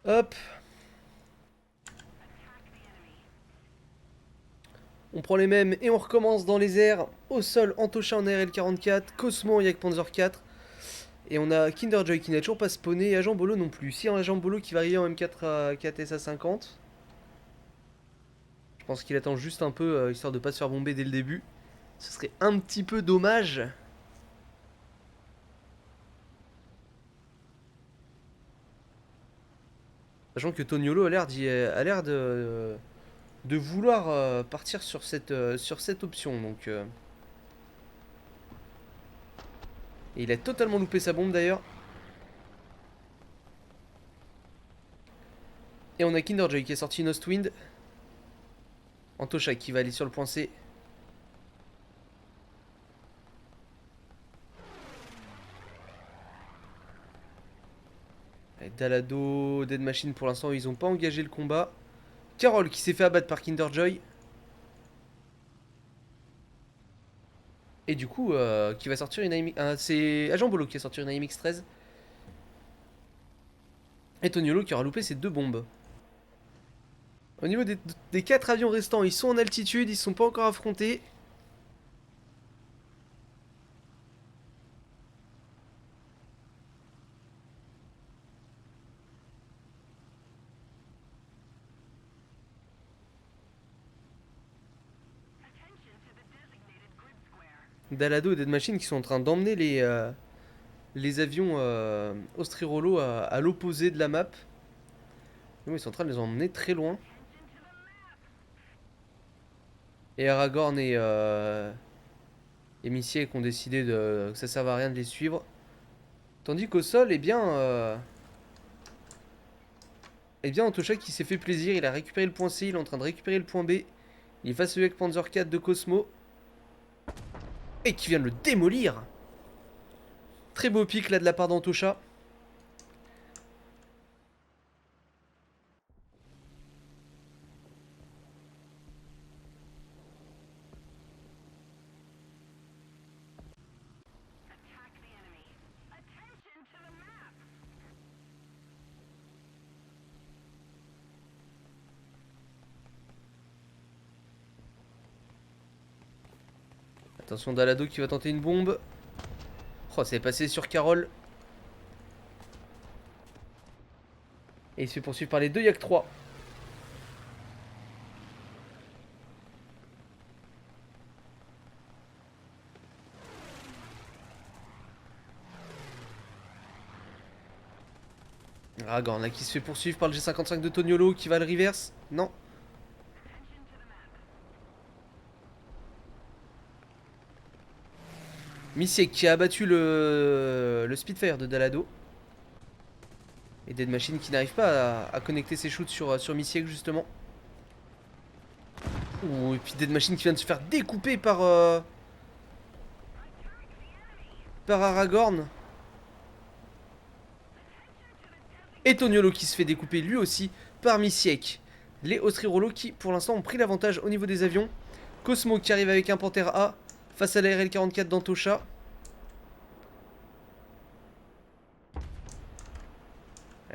Hop. On prend les mêmes et on recommence dans les airs. Au sol, Antosha en ARL44, Cosmo en Yak Panzer 4. Et on a Kinderjoy qui n'a toujours pas spawné et Agent Bolo non plus. Si, Agent Bolo qui va arriver en M4 à 4 SA50. Je pense qu'il attend juste un peu histoire de pas se faire bomber dès le début. Ce serait un petit peu dommage. Sachant que Toniolo a l'air de vouloir partir sur cette option. Donc, et il a totalement loupé sa bombe d'ailleurs. Et on a Kinderjoy qui a sorti une Ostwind. Antosha qui va aller sur le point C. Et Dalado, Dead Machine pour l'instant ils ont pas engagé le combat. Carole qui s'est fait abattre par Kinderjoy. Et du coup, qui va sortir une AMX. C'est Agent Bolo qui a sorti une AMX 13. Et Toniolo qui aura loupé ses deux bombes. Au niveau des 4 avions restants, ils sont en altitude, ils sont pas encore affrontés. Dalado et Dead Machine qui sont en train d'emmener les avions Ostrirolo à l'opposé de la map. Ils sont en train de les emmener très loin. Et Aragorn et Missiek ont décidé que ça servait à rien de les suivre. Tandis qu'au sol, Antosha qui s'est fait plaisir, il a récupéré le point C, il est en train de récupérer le point B. Il est face au Yak Panzer 4 de Cosmo. Et qui vient de le démolir. Très beau pic là de la part d'Antosha. Attention Dalado qui va tenter une bombe. Oh, c'est passé sur Carole. Et il se fait poursuivre par les deux Yak 3. Aragorn là qui se fait poursuivre par le G55 de Toniolo qui va le reverse. Non. Missiek qui a abattu le Spitfire de Dalado. Et Dead Machine qui n'arrive pas à connecter ses shoots sur Missiek justement. Ouh, et puis Dead Machine qui vient de se faire découper par Aragorn. Et Toniolo qui se fait découper lui aussi par Missiek. Les Ostrirolo qui pour l'instant ont pris l'avantage au niveau des avions. Cosmo qui arrive avec un Panther A face à la RL44 d'Antosha.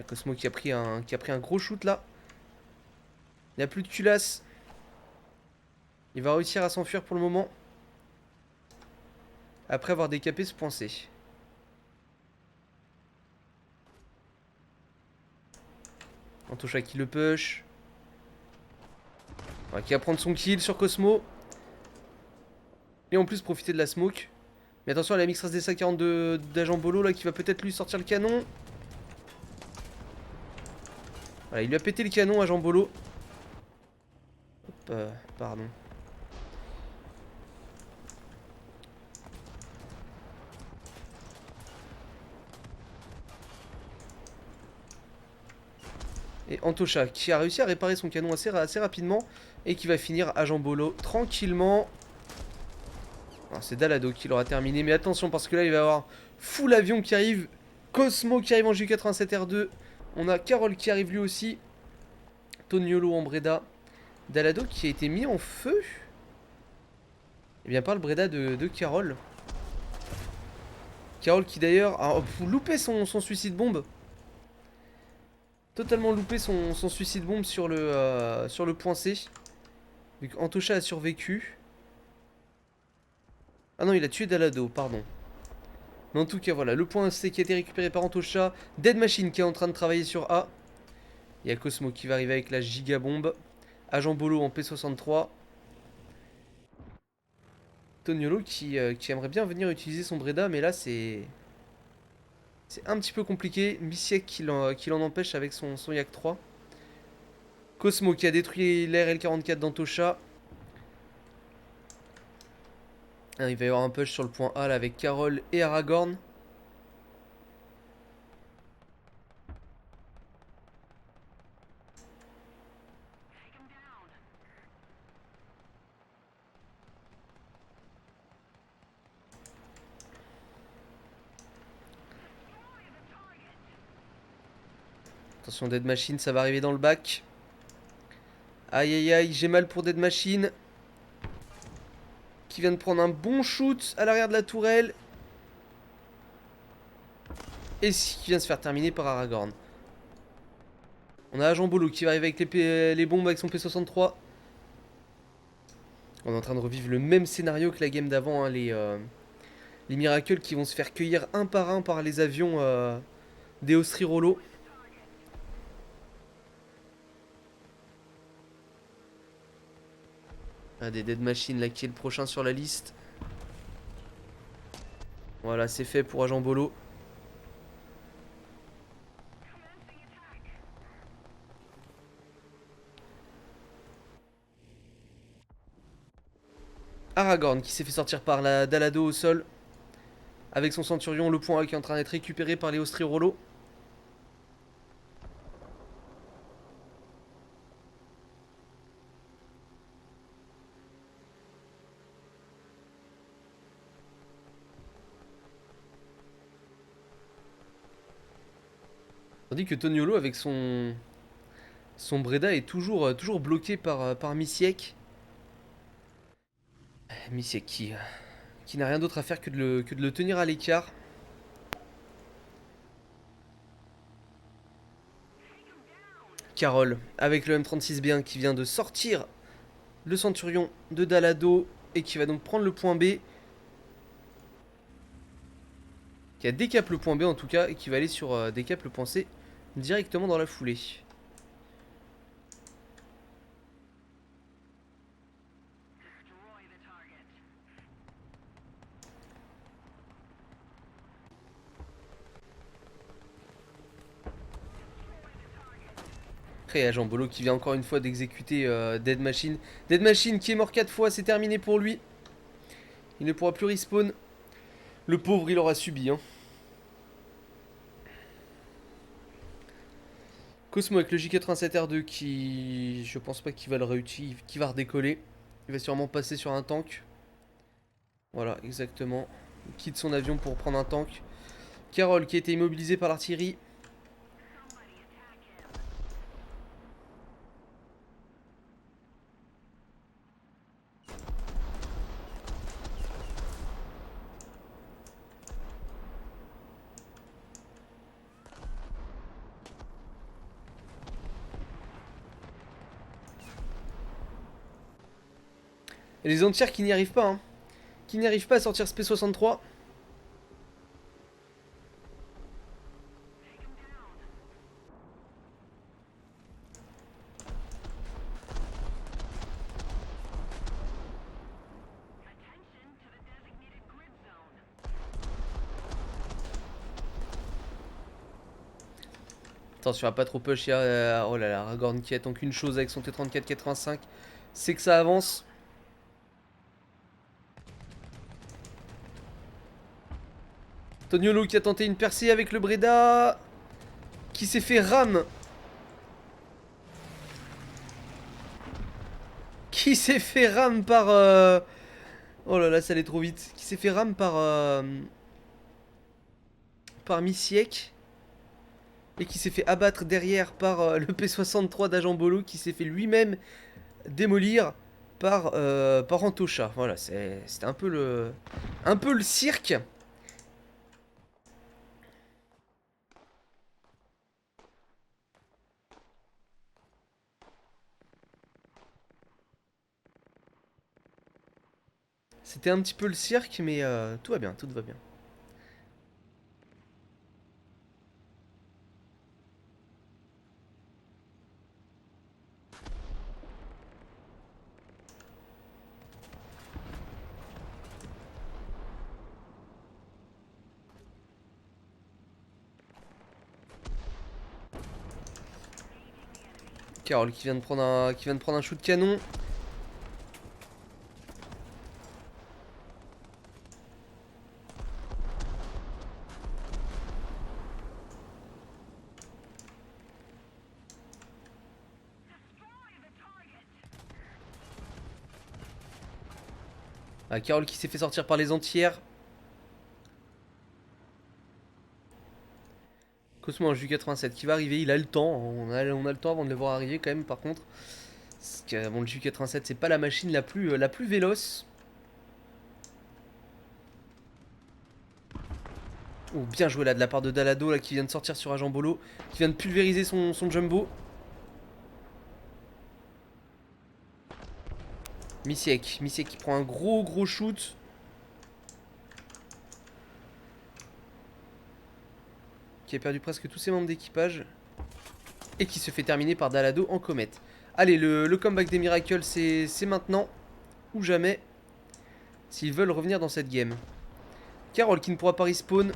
Cosmo qui a pris un gros shoot là. Il n'y a plus de culasse. Il va réussir à s'enfuir pour le moment. Après avoir décapé ce point C. Antosha qui le push. Qui va prendre son kill sur Cosmo. Et en plus profiter de la smoke. Mais attention à la MX-13 DSA-42 d'Agent Bolo là qui va peut-être lui sortir le canon. Voilà, il lui a pété le canon Agent Bolo. Hop, pardon. Et Antosha qui a réussi à réparer son canon assez rapidement. Et qui va finir Agent Bolo tranquillement. C'est Dalado qui l'aura terminé. Mais attention parce que là il va y avoir full avion qui arrive. Cosmo qui arrive en Ju-87R2. On a Carole qui arrive lui aussi. Toniolo en Breda. Dalado qui a été mis en feu. Et bien par le Breda de Carole. Carole qui d'ailleurs a loupé son suicide bombe. Totalement loupé son suicide bombe sur le point C. Donc Antosha a survécu. Ah non, il a tué Dalado, pardon. Mais en tout cas, voilà, le point C qui a été récupéré par Antosha. Dead Machine qui est en train de travailler sur A. Il y a Cosmo qui va arriver avec la giga bombe. Agent Bolo en P63. Toniolo qui aimerait bien venir utiliser son Breda, mais là c'est un petit peu compliqué. Missiek qui l'en empêche avec son Yak 3. Cosmo qui a détruit l'RL44 d'Antosha. Il va y avoir un push sur le point A là, avec Carole et Aragorn. Attention Dead Machine, ça va arriver dans le bac. Aïe aïe aïe, j'ai mal pour Dead Machine. Qui vient de prendre un bon shoot à l'arrière de la tourelle. Et qui vient de se faire terminer par Aragorn. On a Agent Bolo qui va arriver avec les bombes avec son P63. On est en train de revivre le même scénario que la game d'avant, hein, les Miracles qui vont se faire cueillir un par les avions des Austrirolos. Ah, des Dead Machines là qui est le prochain sur la liste. Voilà, c'est fait pour Agent Bolo. Aragorn qui s'est fait sortir par la Dalado au sol. Avec son Centurion, le point A qui est en train d'être récupéré par les Austrirolos. Tandis que Toniolo avec son Breda est toujours bloqué par Missiek. Missiek qui n'a rien d'autre à faire que de le tenir à l'écart. Carole avec le M36B1 qui vient de sortir le Centurion de Dalado et qui va donc prendre le point B. Qui a décap le point B en tout cas et qui va aller sur décap le point C directement dans la foulée. Après, Agent Bolo qui vient encore une fois d'exécuter Dead Machine. Dead Machine qui est mort 4 fois, c'est terminé pour lui. Il ne pourra plus respawn. Le pauvre, il aura subi. Hein. Cosmo avec le J87R2 qui... Je pense pas qu'il va le réutiliser, qui va redécoller. Il va sûrement passer sur un tank. Voilà, exactement. Il quitte son avion pour prendre un tank. Carole qui a été immobilisée par l'artillerie. Et les entières qui n'y arrivent pas, hein. Qui n'y arrivent pas à sortir ce P63. Attention à pas trop push, il y a... Oh là là, Aragorn qui attend qu'une chose avec son T34-85, c'est que ça avance. Toniolo qui a tenté une percée avec le Breda, qui s'est fait ram. Qui s'est fait ram par... Oh là là, ça allait trop vite. Qui s'est fait ram par Missiek. Et qui s'est fait abattre derrière par le P63 d'Agent Bolo, qui s'est fait lui-même démolir par Antosha. Voilà, c'était un peu le cirque. « C'était un petit peu le cirque, mais tout va bien, tout va bien. Carole qui vient de prendre un shoot de canon. Ah, Carole qui s'est fait sortir par les entières. Cosmo en Ju-87 qui va arriver, il a le temps. On a le temps avant de le voir arriver quand même par contre. Parce que bon, le Ju-87 c'est pas la machine la plus véloce. Oh, bien joué là de la part de Dalado là, qui vient de sortir sur Agent Bolo. Qui vient de pulvériser son jumbo. Misiek qui prend un gros shoot. Qui a perdu presque tous ses membres d'équipage. Et qui se fait terminer par Dalado en comète. Allez, le comeback des Miracles, c'est maintenant ou jamais. S'ils veulent revenir dans cette game. Carole qui ne pourra pas respawn.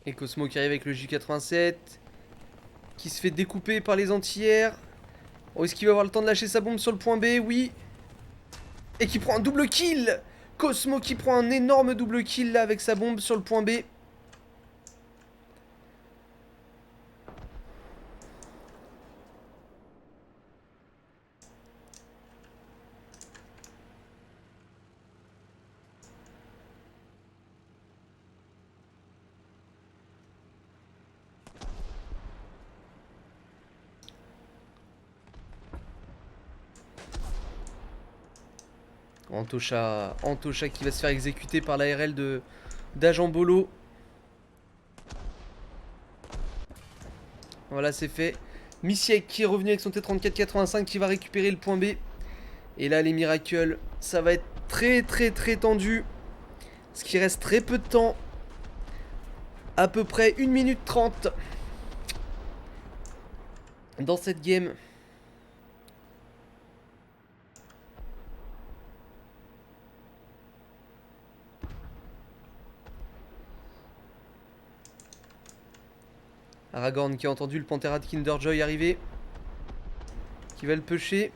Et Cosmo qui arrive avec le J87. Qui se fait découper par les entières. Oh, est-ce qu'il va avoir le temps de lâcher sa bombe sur le point B? Oui. Et qui prend un double kill. Cosmo qui prend un énorme double kill là avec sa bombe sur le point B. Antocha qui va se faire exécuter par l'ARL d'Agent Bolo. Voilà, c'est fait. Misiek qui est revenu avec son T34-85 qui va récupérer le point B. Et là, les Miracles, ça va être très tendu. Parce qu'il reste très peu de temps. À peu près 1 minute 30 dans cette game. Aragorn qui a entendu le Pantera de Kinderjoy arriver. Qui va le pusher.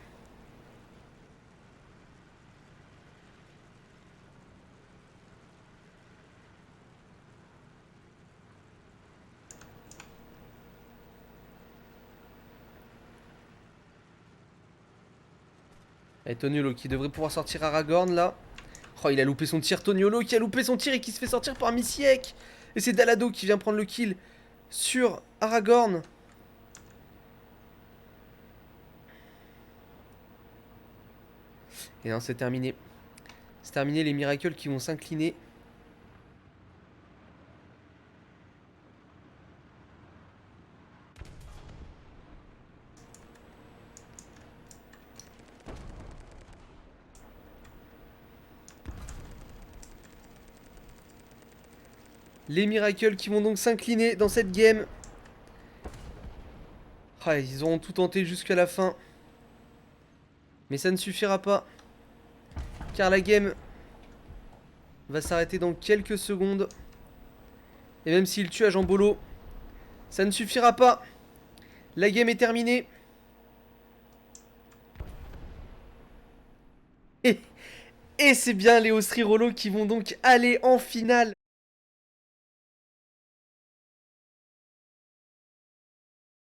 Et Toniolo qui devrait pouvoir sortir Aragorn là. Oh, il a loupé son tir. Toniolo qui a loupé son tir et qui se fait sortir par Misiek. Et c'est Dalado qui vient prendre le kill sur Aragorn. Et non, c'est terminé. C'est terminé, les Miracles qui vont s'incliner. Les Miracles qui vont donc s'incliner dans cette game. Ah, ils auront tout tenté jusqu'à la fin. Mais ça ne suffira pas. Car la game va s'arrêter dans quelques secondes. Et même s'il tue Agent Bolo, ça ne suffira pas. La game est terminée. Et c'est bien les Austri Rollo qui vont donc aller en finale.